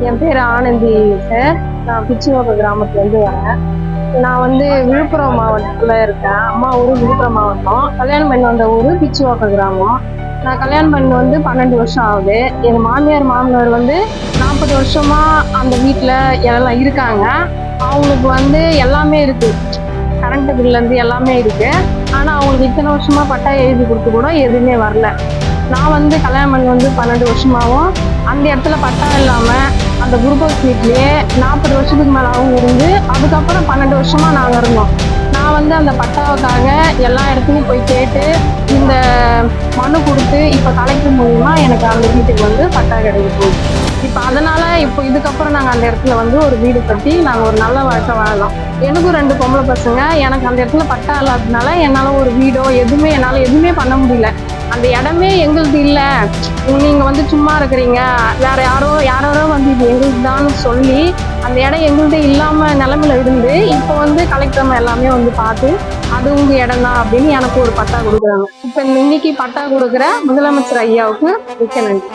என் பேர் ஆனந்தி சார். நான் பிச்சுவாக்க கிராமத்துலேருந்து வரேன். நான் விழுப்புரம் மாவட்டத்தில் இருக்கேன். அம்மா ஊர் விழுப்புரம் மாவட்டம். கல்யாணம் பண்ணி வந்த ஊர் பிச்சுவாக்க கிராமம். நான் கல்யாணம் பண்ணி 12 வருஷம் ஆகுது. எங்கள் மாமியார் 40 வருஷமா அந்த வீட்டில் எல்லாம் இருக்காங்க. அவங்களுக்கு எல்லாமே இருக்கு, கரண்ட் பில்லேருந்து எல்லாமே இருக்கு. ஆனால் அவங்களுக்கு இத்தனை வருஷமா பட்டா எழுதி கொடுத்து கூட எதுவுமே வரல. நான் கல்யாணம் பண்ணி 12 வருஷமாகவும் அந்த இடத்துல பட்டா இல்லாமல் அந்த குருபோஸ் வீட்லேயே 40 வருஷத்துக்கு மேலாகவும் இருந்து அதுக்கப்புறம் 12 வருஷமா நாங்கள் இருந்தோம். நான் அந்த பட்டாவுக்காக எல்லா இடத்துலையும் போய் கேட்டு இந்த மனு கொடுத்து இப்போ கலெக்டர் மூலியமா எனக்கு அந்த வீட்டுக்கு பட்டா கிடைக்க போகுது. இப்போ அதனால இப்போ இதுக்கப்புறம் நாங்கள் அந்த இடத்துல ஒரு வீடு கட்டி நாங்கள் ஒரு நல்ல வாழ்க்கை வாழலாம். எனக்கும் 2 பொம்பளை பசங்க. எனக்கு அந்த இடத்துல பட்டா இல்லாததுனால என்னால் ஒரு வீடோ என்னால் எதுவுமே பண்ண முடியல. அந்த இடமே எங்களுக்கு இல்லை, நீங்க சும்மா இருக்கிறீங்க, வேற யாரோ இது எங்களுக்கு தான் சொல்லி அந்த இடம் எங்கள்கிட்ட இல்லாம நிலைமையில இருந்து இப்போ கலெக்டர் எல்லாமே பார்த்து அது உங்க இடம் தான் அப்படின்னு எனக்கு ஒரு பட்டா கொடுக்குறாங்க. இப்போ இன்னைக்கு பட்டா கொடுக்குற முதலமைச்சர் ஐயாவுக்கு மிக்க நன்றி.